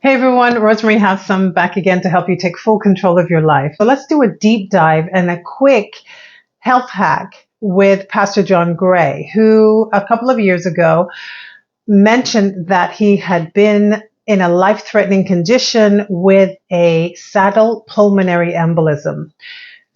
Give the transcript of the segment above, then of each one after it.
Hey everyone, Rosemary Hassan back again to help you take full control of your life. So let's do a deep dive and a quick health hack with Pastor John Gray, who a couple of years ago mentioned that he had been in a life-threatening condition with a saddle pulmonary embolism.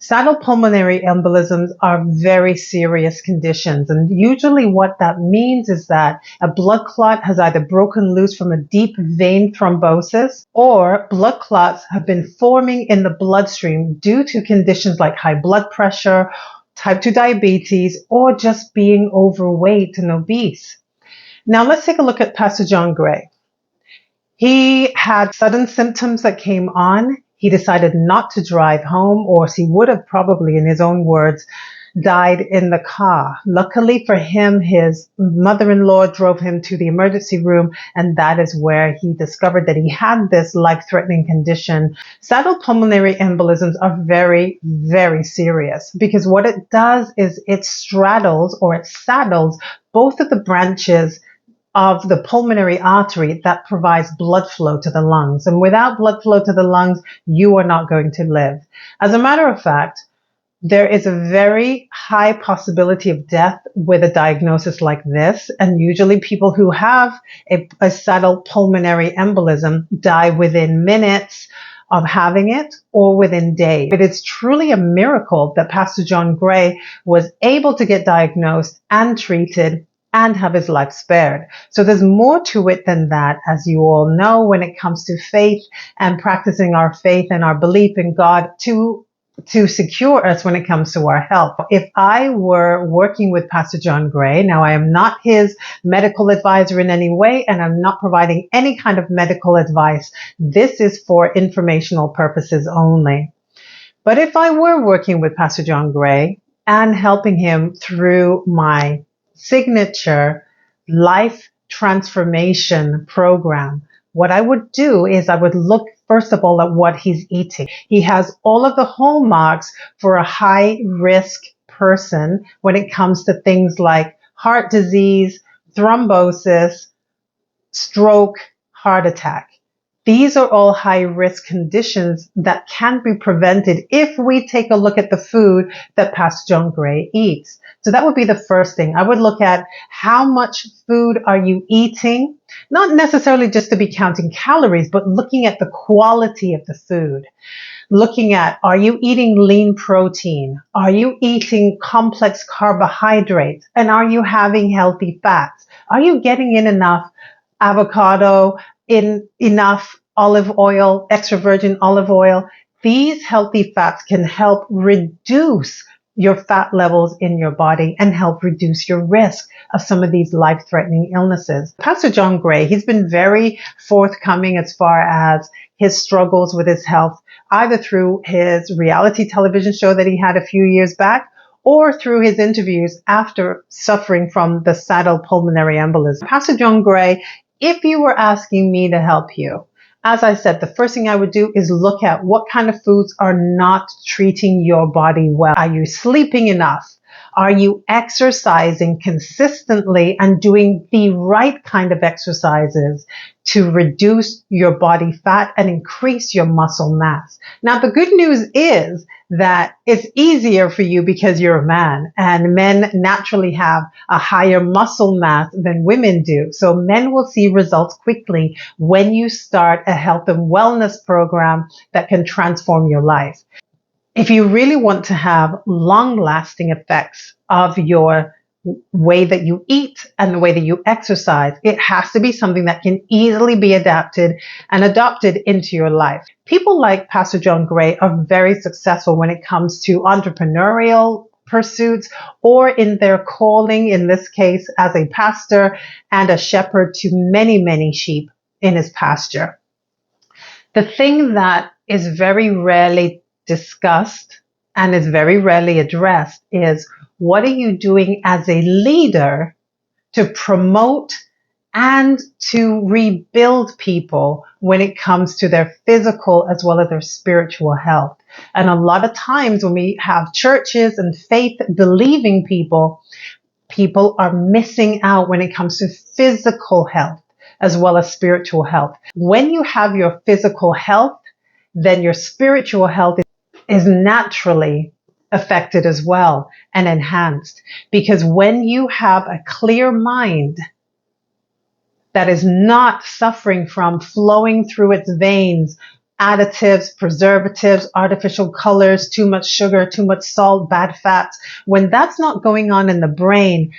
Saddle pulmonary embolisms are very serious conditions, and usually what that means is that a blood clot has either broken loose from a deep vein thrombosis, or blood clots have been forming in the bloodstream due to conditions like high blood pressure, type 2 diabetes, or just being overweight and obese. Now let's take a look at Pastor John Gray. He had sudden symptoms that came on. He decided not to drive home, or he would have probably, in his own words, died in the car. Luckily for him, his mother-in-law drove him to the emergency room, and that is where he discovered that he had this life-threatening condition. Saddle pulmonary embolisms are very, very serious because what it does is it straddles or it saddles both of the branches of the pulmonary artery that provides blood flow to the lungs. And without blood flow to the lungs, you are not going to live. As a matter of fact, there is a very high possibility of death with a diagnosis like this. And usually people who have a saddle pulmonary embolism die within minutes of having it or within days. It is truly a miracle that Pastor John Gray was able to get diagnosed and treated and have his life spared. So there's more to it than that, as you all know, when it comes to faith and practicing our faith and our belief in God to secure us when it comes to our health. If I were working with Pastor John Gray, now I am not his medical advisor in any way, and I'm not providing any kind of medical advice. This is for informational purposes only. But if I were working with Pastor John Gray and helping him through my signature life transformation program, what I would do is I would look first of all at what he's eating. He has all of the hallmarks for a high risk person when it comes to things like heart disease, thrombosis, stroke, heart attack. These are all high risk conditions that can be prevented if we take a look at the food that Pastor John Gray eats. So that would be the first thing. I would look at how much food are you eating, not necessarily just to be counting calories, but looking at the quality of the food. Looking at, are you eating lean protein? Are you eating complex carbohydrates? And are you having healthy fats? Are you getting in enough avocado, in enough olive oil, extra virgin olive oil? These healthy fats can help reduce your fat levels in your body and help reduce your risk of some of these life-threatening illnesses. Pastor John Gray, he's been very forthcoming as far as his struggles with his health, either through his reality television show that he had a few years back, or through his interviews after suffering from the saddle pulmonary embolism. Pastor John Gray, if you were asking me to help you, as I said, the first thing I would do is look at what kind of foods are not treating your body well. Are you sleeping enough? Are you exercising consistently and doing the right kind of exercises to reduce your body fat and increase your muscle mass? Now, the good news is that it's easier for you because you're a man, and men naturally have a higher muscle mass than women do. So men will see results quickly when you start a health and wellness program that can transform your life. If you really want to have long-lasting effects of your way that you eat and the way that you exercise, it has to be something that can easily be adapted and adopted into your life. People like Pastor John Gray are very successful when it comes to entrepreneurial pursuits or in their calling, in this case, as a pastor and a shepherd to many, many sheep in his pasture. The thing that is very rarely discussed and is very rarely addressed is, what are you doing as a leader to promote and to rebuild people when it comes to their physical as well as their spiritual health? And a lot of times when we have churches and faith believing people are missing out when it comes to physical health. as well as spiritual health. When you have your physical health, then your spiritual health is naturally affected as well and enhanced. Because when you have a clear mind that is not suffering from flowing through its veins additives, preservatives, artificial colors, too much sugar, too much salt, bad fats. When that's not going on in the brain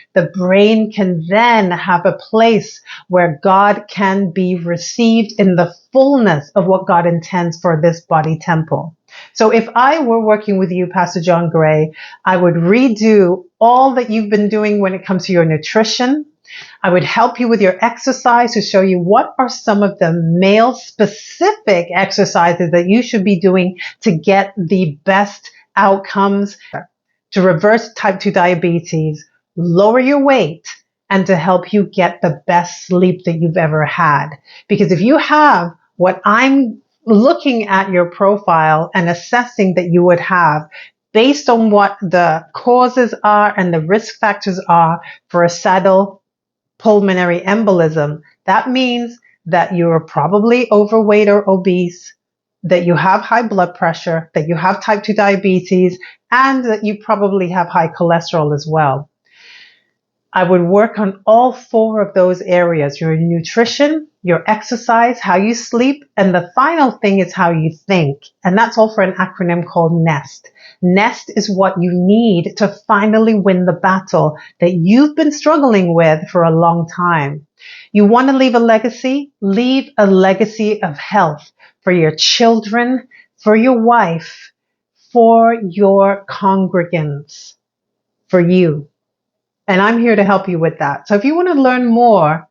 can then have a place where God can be received in the fullness of what God intends for this body temple. So if I were working with you, Pastor John Gray, I would redo all that you've been doing when it comes to your nutrition. I would help you with your exercise to show you what are some of the male specific exercises that you should be doing to get the best outcomes, to reverse type 2 diabetes, lower your weight, and to help you get the best sleep that you've ever had. Because if you have what I'm looking at your profile and assessing that you would have, based on what the causes are and the risk factors are for a saddle pulmonary embolism, that means that you are probably overweight or obese, that you have high blood pressure, that you have type 2 diabetes, and that you probably have high cholesterol as well. I would work on all 4 of those areas: your nutrition, your exercise, how you sleep, and the final thing is how you think. And that's all for an acronym called NEST. NEST is what you need to finally win the battle that you've been struggling with for a long time. You want to leave a legacy? Leave a legacy of health for your children, for your wife, for your congregants, for you. And I'm here to help you with that. So if you want to learn more,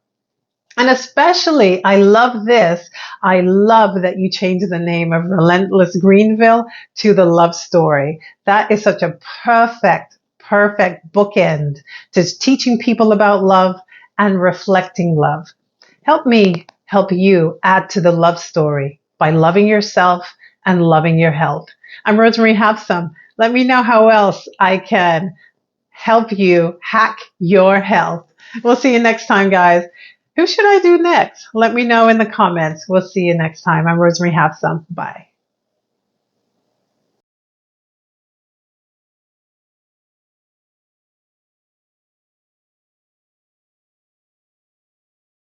and especially, I love this. I love that you changed the name of Relentless Greenville to The Love Story. That is such a perfect bookend to teaching people about love and reflecting love. Help me help you add to the love story by loving yourself and loving your health. I'm Rosemary Hapsam. Let me know how else I can help you hack your health. We'll see you next time, guys. Who should I do next? Let me know in the comments. We'll see you next time. I'm Rosemary Hapsam. Bye.